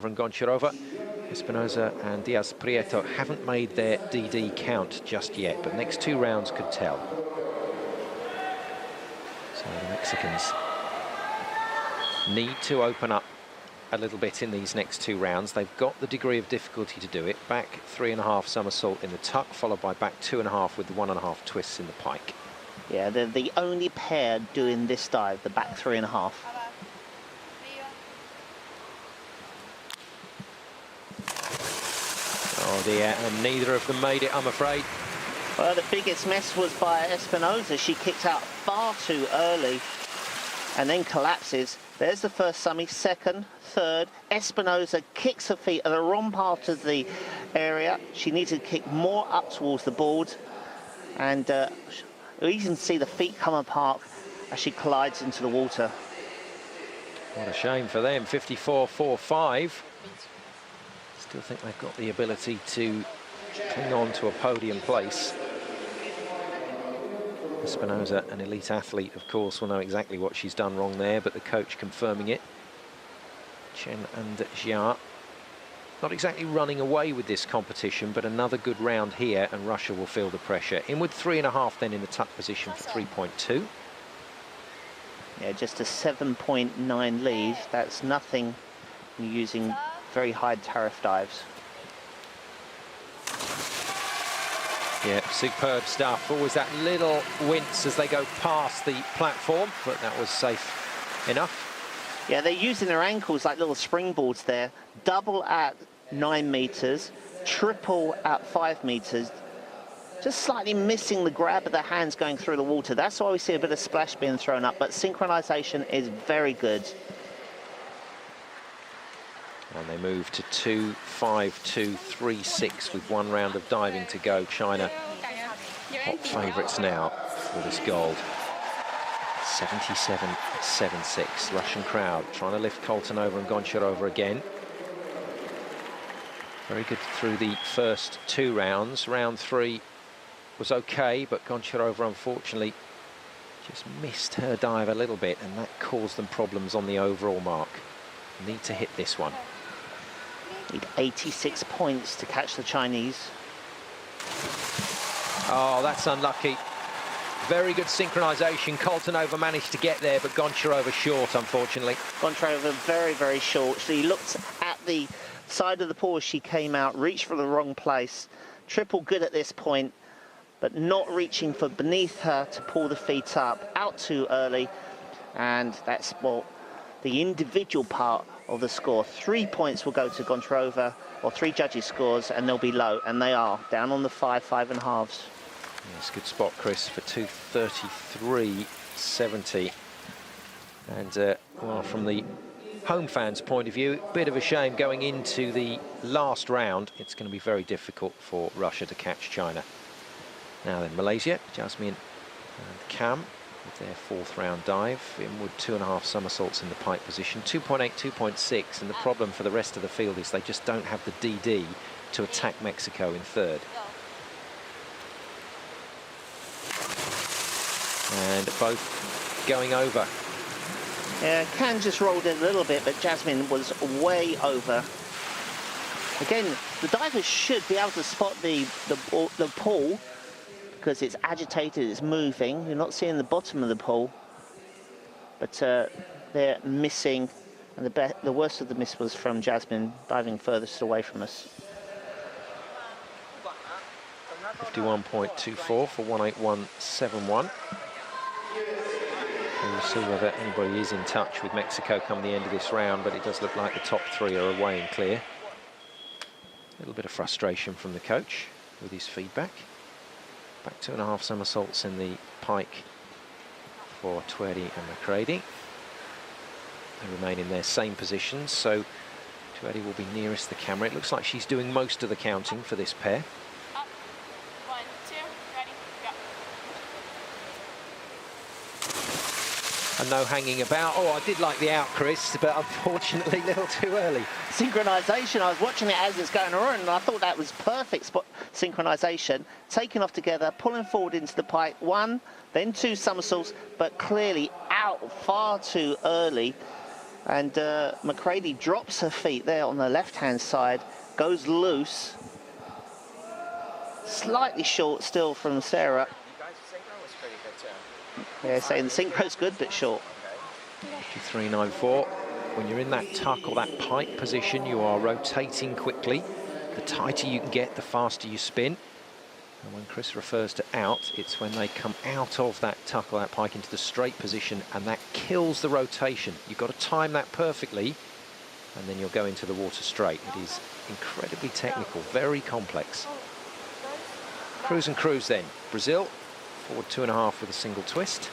and Goncharova. Espinosa and DIAZ Prieto haven't made their DD count just yet, but next two rounds could tell. So the Mexicans need to open up a little bit in these next two rounds. They've got the degree of difficulty to do it. Back 3.5 somersault in the tuck, followed by back 2.5 with the 1.5 twists in the pike. Yeah, they're the only pair doing this dive, the back 3.5. Oh dear, and neither of them made it, I'm afraid. Well, the biggest mess was by Espinosa. She kicked out far too early and then collapses. There's the first summy, second, third. Espinosa kicks her feet at the wrong part of the area. She needs to kick more up towards the board. And you can see the feet come apart as she collides into the water. What a shame for them, 54.45. Still think they've got the ability to cling on to a podium place. Espinosa, an elite athlete, of course, will know exactly what she's done wrong there, but the coach confirming it. Chen and Jia not exactly running away with this competition, but another good round here, and Russia will feel the pressure. Inward 3.5 then in the tuck position for 3.2. Yeah, just a 7.9 lead. That's nothing using very high tariff dives. Yeah, superb stuff. Always that little wince as they go past the platform, but that was safe enough. Yeah, they're using their ankles like little springboards there. Double at 9 meters, triple at 5 meters. Just slightly missing the grab of the hands going through the water. That's why we see a bit of splash being thrown up, but synchronization is very good. And they move to 2.52.36 with one round of diving to go. China hot favourites now for this gold. 77.76. Russian crowd trying to lift KOLTUNOVA and Goncharova again. Very good through the first two rounds. Round 3 was okay, but Goncharova unfortunately just missed her dive a little bit, and that caused them problems on the overall mark. Need to hit this one. Need 86 points to catch the Chinese. Oh, that's unlucky. Very good synchronization. KOLTUNOVA managed to get there, but Goncharova short, unfortunately. Goncharova very, very short. She looked at the side of the pool as she came out, reached for the wrong place. Triple good at this point, but not reaching for beneath her to pull the feet up. Out too early, and that's, well, the individual part of the score. 3 points will go to Goncharova, or 3 judges' scores, and they'll be low, and they are down on the 5.5. Yes, good spot, Chris, for 233.70. And well, from the home fans' point of view, a bit of a shame going into the last round. It's going to be very difficult for Russia to catch China. Now then, Malaysia, Jasmine and KAM with their 4th round dive. Inward 2.5 somersaults in the pike position, 2.8, 2.6, and the problem for the rest of the field is they just don't have the DD to attack Mexico in 3rd. And both going over. Yeah, KAM just rolled it a little bit, but Jasmine was way over. Again, the divers should be able to spot the pool, because it's agitated, it's moving. You're not seeing the bottom of the pool, but they're missing, and the worst of the miss was from Jasmine, diving furthest away from us. 51.24 for 181.71. We'll see whether anybody is in touch with Mexico come the end of this round, but it does look like the top 3 are away and clear. A little bit of frustration from the coach with his feedback. Back 2.5 somersaults in the pike for TWEARDY and MCCRADY. They remain in their same positions, so TWEARDY will be nearest the camera. It looks like she's doing most of the counting for this pair. Up. 1, 2, ready, go. And no hanging about. Oh, I did like the out, Chris, but unfortunately a little too early. Synchronization, I was watching it as it's going on, and I thought that was perfect spot synchronization. Taking off together, pulling forward into the pike, 1, then 2 somersaults, but clearly out far too early. And MCCRADY drops her feet there on the left-hand side, goes loose. Slightly short still from Sarah. Yeah, saying the synchro's good, but short. 53.94. When you're in that tuck or that pike position, you are rotating quickly. The tighter you can get, the faster you spin. And when Chris refers to out, it's when they come out of that tuck or that pike into the straight position, and that kills the rotation. You've got to time that perfectly, and then you'll go into the water straight. It is incredibly technical, very complex. CRUZ and CRUZ then. Brazil, forward 2.5 with a single twist.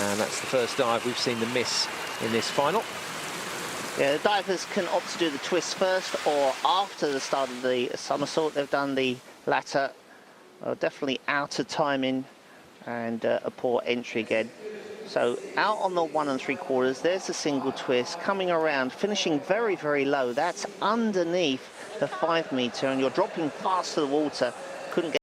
And that's the first dive we've seen them miss in this final. Yeah, the divers can opt to do the twist first or after the start of the somersault. They've done the latter. Definitely out of timing and a poor entry again. So out on the 1 3/4, there's a single twist, coming around, finishing very, very low. That's underneath the 5 meter, and you're dropping fast to the water. Couldn't get